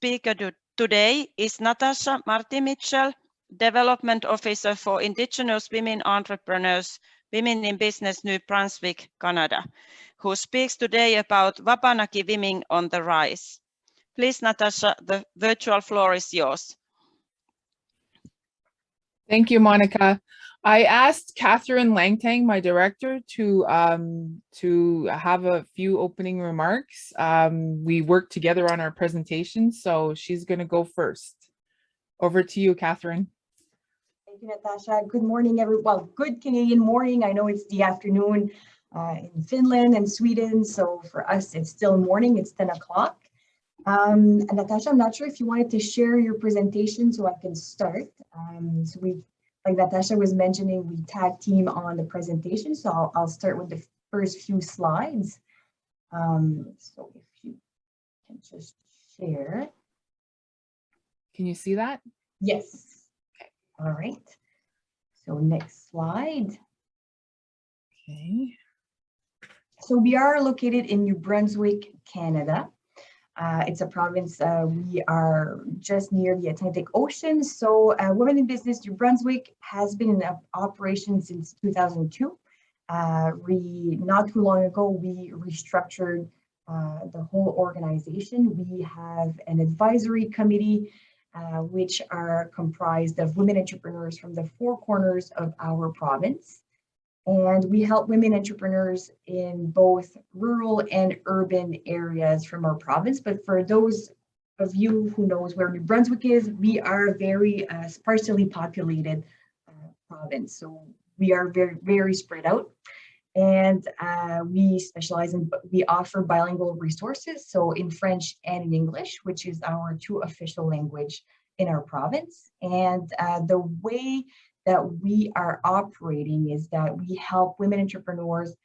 speaker today is Natasha Martin-Mitchell, Development Officer for Indigenous Women Entrepreneurs, Women in Business, New Brunswick, Canada, who speaks today about Wabanaki women on the rise. Please, Natasha, the virtual floor is yours. Thank you, Monica. I asked Catherine Langtang, my director, to have a few opening remarks. We worked together on our presentation, so she's going to go first. Over to you, Catherine. Thank you, Natasha. Good morning, everyone. Well, good Canadian morning. I know it's the afternoon in Finland and Sweden, so for us, it's still morning. It's 10 o'clock. And Natasha, I'm not sure if you wanted to share your presentation so I can start. So like Natasha was mentioning, we tag team on the presentation. So I'll start with the first few slides. So if you can just share. Can you see that? Yes. Okay. All right. So next slide. Okay. So we are located in New Brunswick, Canada. It's a province, we are just near the Atlantic Ocean. So Women in Business New Brunswick has been in operation since 2002. Not too long ago, we restructured the whole organization. We have an advisory committee, which are comprised of women entrepreneurs from the four corners of our province. And we help women entrepreneurs in both rural and urban areas from our province. But for those of you who knows where New Brunswick is, we are a very sparsely populated province. So we are very, very spread out. And we offer bilingual resources, so in French and in English, which is our two official language in our province. And the way that we are operating is that we help women entrepreneurs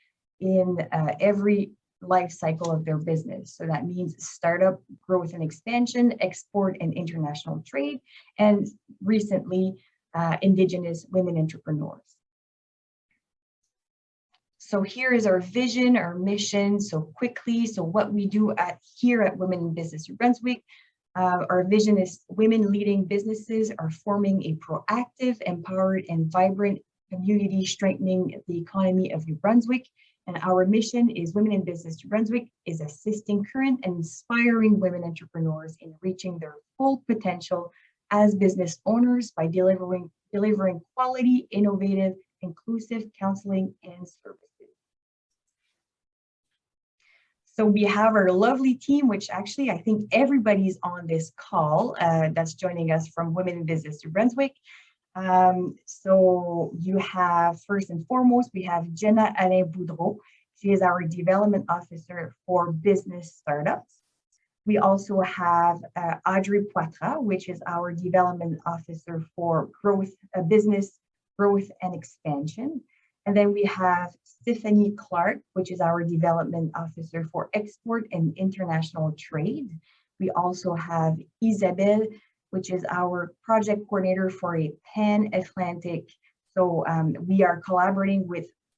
in every life cycle of their business. So that means startup, growth and expansion, export and international trade, and recently Indigenous women entrepreneurs. So here is our vision, our mission. So quickly, so what we do here at Women in Business New Brunswick. Our vision is women leading businesses are forming a proactive, empowered, and vibrant community strengthening the economy of New Brunswick. And our mission is Women in Business New Brunswick is assisting current and inspiring women entrepreneurs in reaching their full potential as business owners by delivering quality, innovative, inclusive counseling and services. So we have our lovely team, which actually I think everybody's on this call that's joining us from Women in Business New Brunswick. So you have, first and foremost, we have Jenna Alain Boudreau. She is our development officer for business startups. We also have Audrey Poitras, which is our development officer for business growth and expansion. And then we have Stephanie Clark, which is our development officer for export and international trade. We also have Isabelle, which is our project coordinator for a pan-Atlantic. So we are collaborating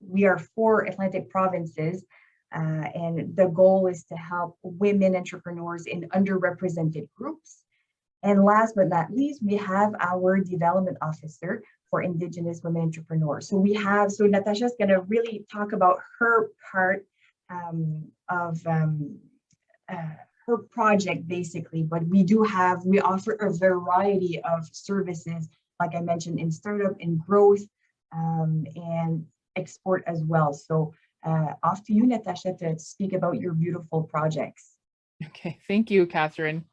we are 4 Atlantic provinces, and the goal is to help women entrepreneurs in underrepresented groups. And last but not least, we have our development officer for Indigenous women entrepreneurs. So Natasha's going to really talk about her part of her project basically, but we offer a variety of services, like I mentioned, in startup and growth and export as well. So off to you, Natasha, to speak about your beautiful projects. Okay, thank you, Catherine.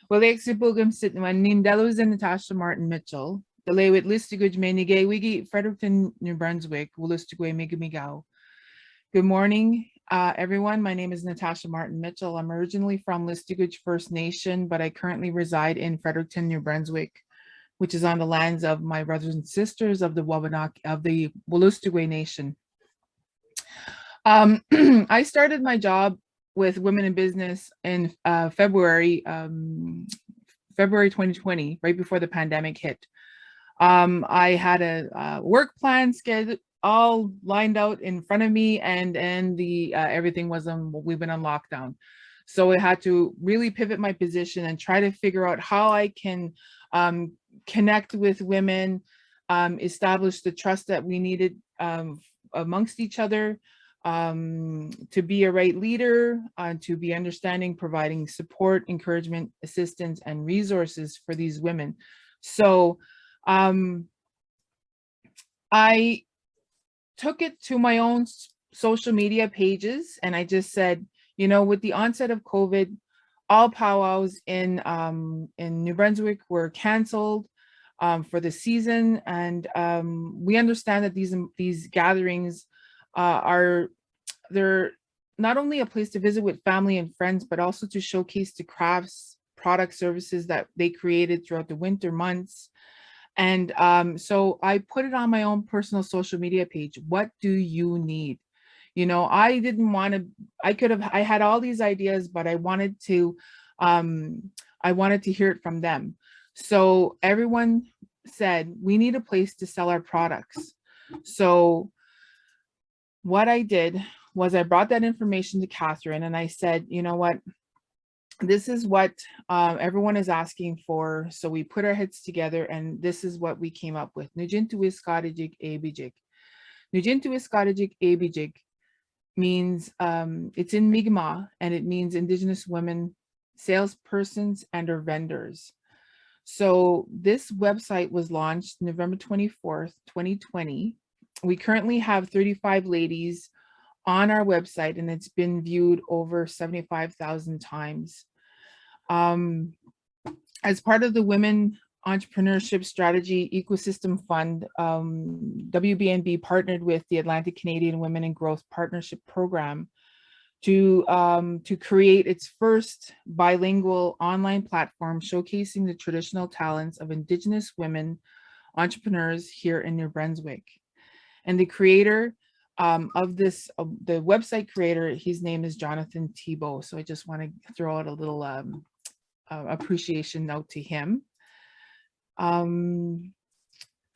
Well, exibugam sit Nindelos and Natasha Martin-Mitchell. The lay with Listiguj Menige Wigi Fredericton, New Brunswick, Willistigwe Migamigao. Good morning, everyone. My name is Natasha Martin-Mitchell. I'm originally from Listiguj First Nation, but I currently reside in Fredericton, New Brunswick, which is on the lands of my brothers and sisters of the Wabanaki of the Willistigwe Nation. I started my job with Women in Business in February 2020, right before the pandemic hit. I had a work plan scheduled all lined out in front of me, and everything was we've been on lockdown. So I had to really pivot my position and try to figure out how I can connect with women, establish the trust that we needed amongst each other, to be a right leader, to be understanding, providing support, encouragement, assistance, and resources for these women. So I took it to my own social media pages, and I just said, you know, with the onset of COVID, all powwows in New Brunswick were canceled for the season, and we understand that these gatherings they're not only a place to visit with family and friends, but also to showcase the crafts, product, services that they created throughout the winter months. And so I put it on my own personal social media page. What do you need? You know, I didn't want to, I had all these ideas, but I wanted to hear it from them. So everyone said, we need a place to sell our products. So what I did was I brought that information to Catherine, and I said, you know what, this is what everyone is asking for. So we put our heads together, and this is what we came up with. Nujintuiskadijik Abijik. Nujintuiskadijik Abijik means, it's in Mi'kmaq, and it means Indigenous women, salespersons, and or vendors. So this website was launched November 24th, 2020. We currently have 35 ladies on our website, and it's been viewed over 75,000 times. As part of the Women Entrepreneurship Strategy Ecosystem Fund, WBNB partnered with the Atlantic Canadian Women in Growth Partnership Program to create its first bilingual online platform showcasing the traditional talents of Indigenous women entrepreneurs here in New Brunswick. And the creator of this, the website creator, his name is Jonathan Thibault. So I just want to throw out a little appreciation note to him.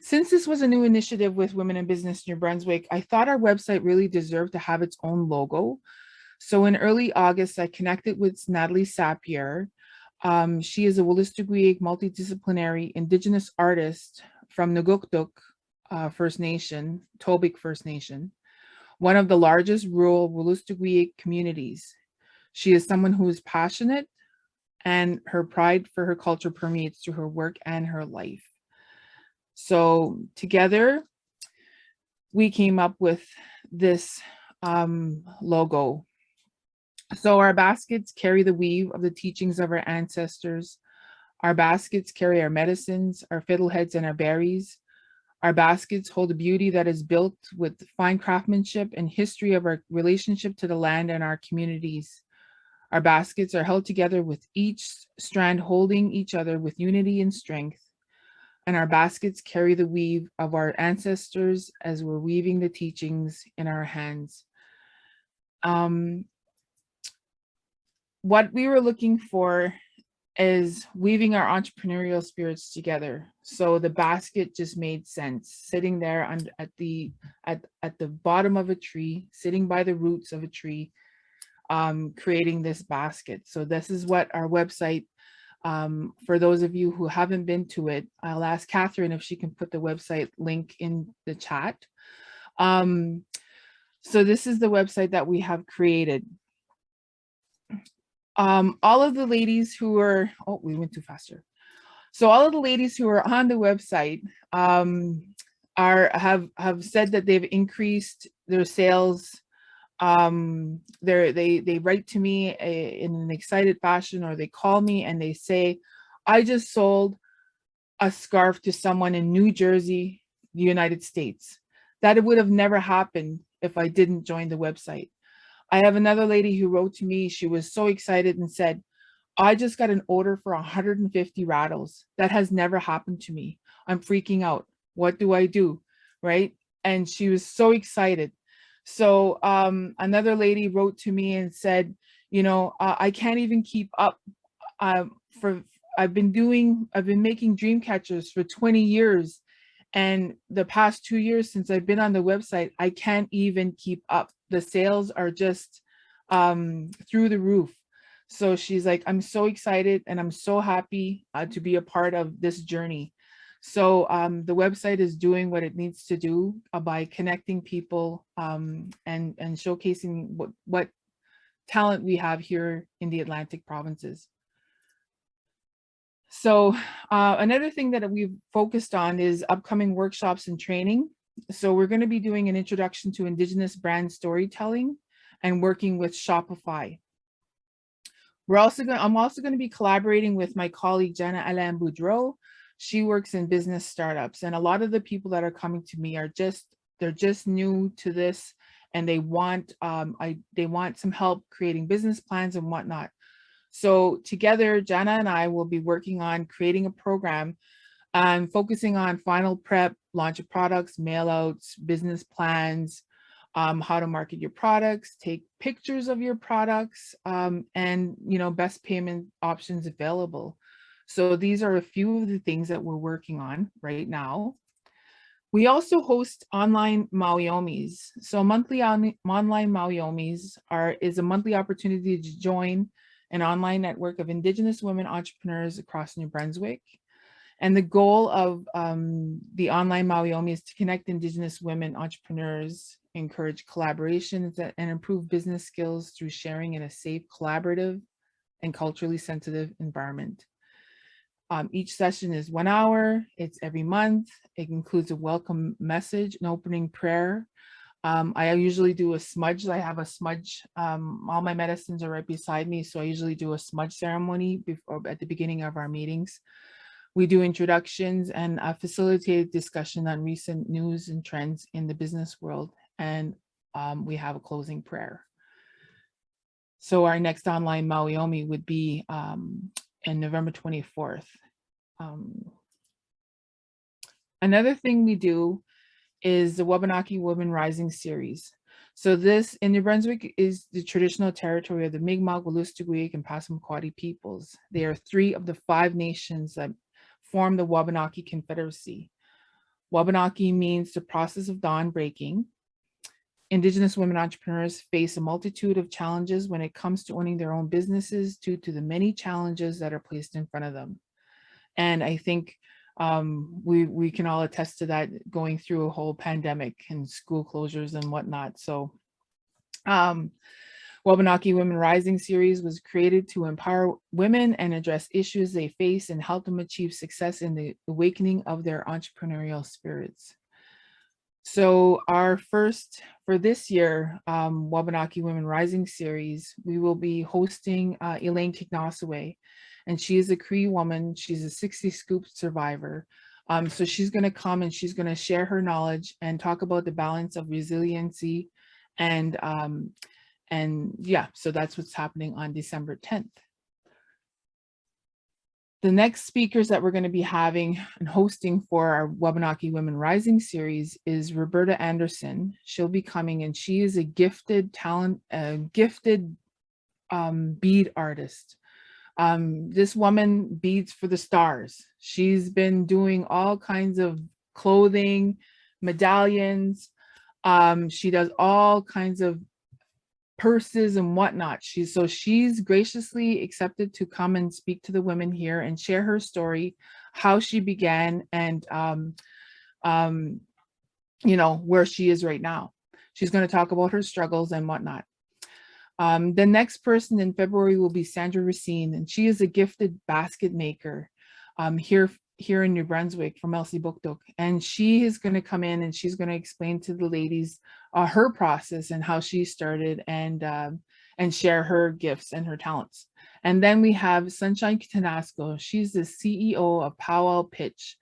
Since this was a new initiative with Women in Business New Brunswick, I thought our website really deserved to have its own logo. So in early August, I connected with Natalie Sapir. She is a Wolastoqiyik multidisciplinary Indigenous artist from Nugukduk First Nation, Tobic First Nation, one of the largest rural Wolastoqiyik communities. She is someone who is passionate, and her pride for her culture permeates through her work and her life. So together, we came up with this logo. So our baskets carry the weave of the teachings of our ancestors. Our baskets carry our medicines, our fiddleheads, and our berries. Our baskets hold a beauty that is built with fine craftsmanship and history of our relationship to the land and our communities. Our baskets are held together with each strand holding each other with unity and strength. And our baskets carry the weave of our ancestors as we're weaving the teachings in our hands. What we were looking for is weaving our entrepreneurial spirits together. So the basket just made sense, sitting there at the bottom of a tree, sitting by the roots of a tree, creating this basket. So this is what our website, for those of you who haven't been to it, I'll ask Catherine if she can put the website link in the chat. So this is the website that we have created. All of the ladies who are, oh, we went too fast here. So all of the ladies who are on the website have said that they've increased their sales. They write to me in an excited fashion, or they call me and they say, I just sold a scarf to someone in New Jersey, the United States. That it would have never happened if I didn't join the website. I have another lady who wrote to me. She was so excited and said, I just got an order for 150 rattles. That has never happened to me. I'm freaking out. What do I do? Right? And she was so excited. So another lady wrote to me and said, you know, I can't even keep up. I've been making dream catchers for 20 years. And the past 2 years since I've been on the website, I can't even keep up. The sales are just through the roof. So she's like, I'm so excited and I'm so happy to be a part of this journey. So the website is doing what it needs to do by connecting people and showcasing what talent we have here in the Atlantic provinces. So another thing that we've focused on is upcoming workshops and training. So we're going to be doing an introduction to Indigenous brand storytelling and working with Shopify. I'm also going to be collaborating with my colleague, Jenna Alain Boudreau. She works in business startups, and a lot of the people that are coming to me are they're just new to this, and they want some help creating business plans and whatnot. So together, Jenna and I will be working on creating a program focusing on final prep, launch of products, mail outs, business plans, how to market your products, take pictures of your products, and best payment options available. So these are a few of the things that we're working on right now. We also host online Mawiomis. So monthly online Mawiomis is a monthly opportunity to join an online network of Indigenous women entrepreneurs across New Brunswick. And the goal of the online Mawiomi is to connect Indigenous women entrepreneurs, encourage collaborations, and improve business skills through sharing in a safe, collaborative, and culturally sensitive environment. Each session is 1 hour. It's every month. It includes a welcome message, an opening prayer. I usually do a smudge. I have a smudge. All my medicines are right beside me, so I usually do a smudge ceremony at the beginning of our meetings. We do introductions and a facilitated discussion on recent news and trends in the business world, and we have a closing prayer. So our next online Mawiomi would be in November 24th. Another thing we do is the Wabanaki Women Rising series. So this in New Brunswick is the traditional territory of the Mi'kmaq, Wolastoqiyik, and Passamaquoddy peoples. They are 3 of the 5 nations that form the Wabanaki Confederacy. Wabanaki means the process of dawn breaking. Indigenous women entrepreneurs face a multitude of challenges when it comes to owning their own businesses due to the many challenges that are placed in front of them. And I think we can all attest to that, going through a whole pandemic and school closures and whatnot. So Wabanaki Women Rising series was created to empower women and address issues they face and help them achieve success in the awakening of their entrepreneurial spirits. So for this year, Wabanaki Women Rising series, we will be hosting Elaine Kignosaway, and she is a Cree woman. She's a 60 Scoop survivor. So she's going to come and she's going to share her knowledge and talk about the balance of resiliency and yeah, so that's what's happening on December 10th. The next speakers that we're going to be having and hosting for our Wabanaki Women Rising series is Roberta Anderson. She'll be coming, and she is a gifted bead artist. This woman beads for the stars. She's been doing all kinds of clothing, medallions. She does all kinds of purses and whatnot. She's graciously accepted to come and speak to the women here and share her story, how she began, and where she is right now. She's going to talk about her struggles and whatnot. The next person in February will be Sandra Racine, and she is a gifted basket maker here in New Brunswick from Elsie Bukduk. And she is going to come in and she's going to explain to the ladies her process and how she started, and share her gifts and her talents. And then we have Sunshine Kitanasco. She's the CEO of Powwow Pitch.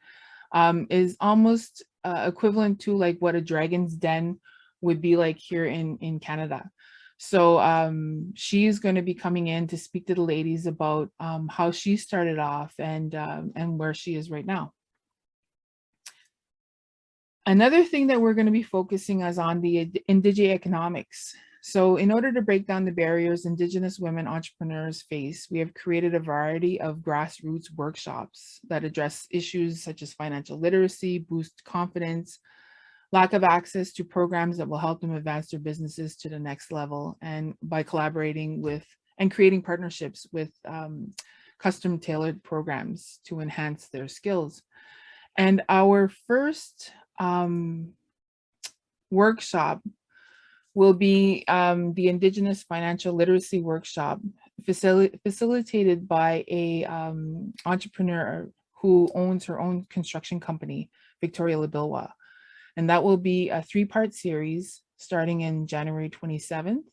Is almost equivalent to like what a Dragon's Den would be like here in Canada. So she's going to be coming in to speak to the ladies about how she started off and where she is right now. Another thing that we're going to be focusing on the Indige economics. So in order to break down the barriers Indigenous women entrepreneurs face, we have created a variety of grassroots workshops that address issues such as financial literacy, boost confidence, lack of access to programs that will help them advance their businesses to the next level, and by collaborating with and creating partnerships with custom tailored programs to enhance their skills. And our first workshop will be the Indigenous Financial Literacy Workshop, facilitated by a entrepreneur who owns her own construction company, Victoria Labilwa. And that will be a 3-part series starting in January 27th,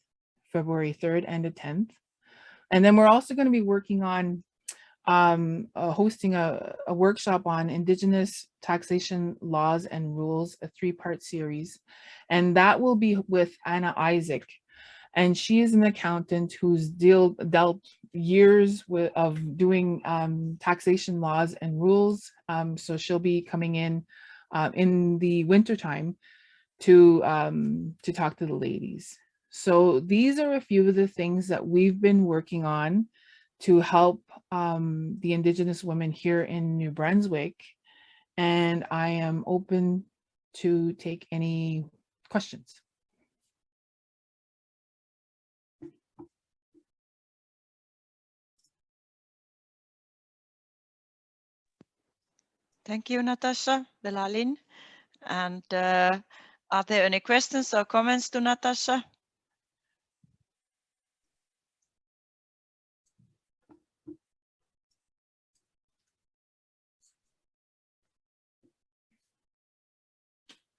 February 3rd, and the 10th. And then we're also going to be working on hosting a workshop on Indigenous taxation laws and rules, a 3-part series. And that will be with Anna Isaac. And she is an accountant who's dealt years of doing taxation laws and rules. So she'll be coming in the wintertime to talk to the ladies. So these are a few of the things that we've been working on to help the Indigenous women here in New Brunswick. And I am open to take any questions. Thank you, Natasha, Belalin. And are there any questions or comments to Natasha?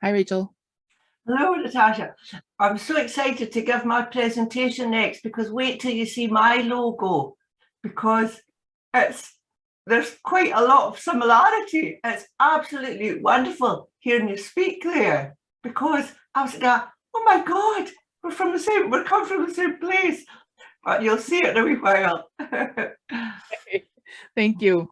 Hi, Rachel. Hello, Natasha. I'm so excited to give my presentation next, because wait till you see my logo, because there's quite a lot of similarity. It's absolutely wonderful hearing you speak there, because I was like, oh my God, we're come from the same place. But you'll see it in a wee while. Thank you.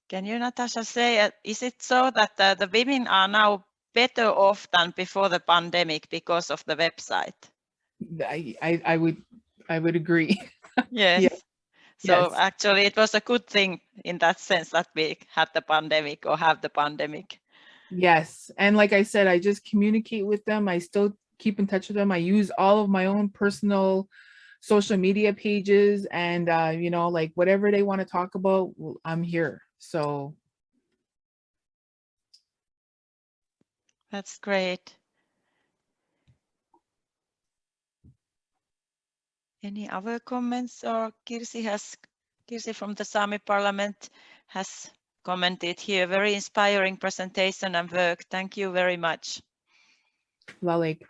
Can you, Natasha, say, is it so that the women are now better off than before the pandemic because of the website? I would agree. Yes. Yeah. So Yes. actually it was a good thing in that sense that we had the pandemic or have the pandemic. Yes. And like I said, I just communicate with them. I still keep in touch with them. I use all of my own personal social media pages, and you know, like whatever they want to talk about, I'm here. So That's great. Any other comments? Or Kirsi from the Sami Parliament has commented here. Very inspiring presentation and work. Thank you very much. Lalik.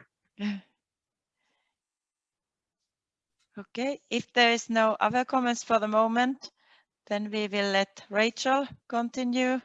Okay, if there is no other comments for the moment, then we will let Rachel continue.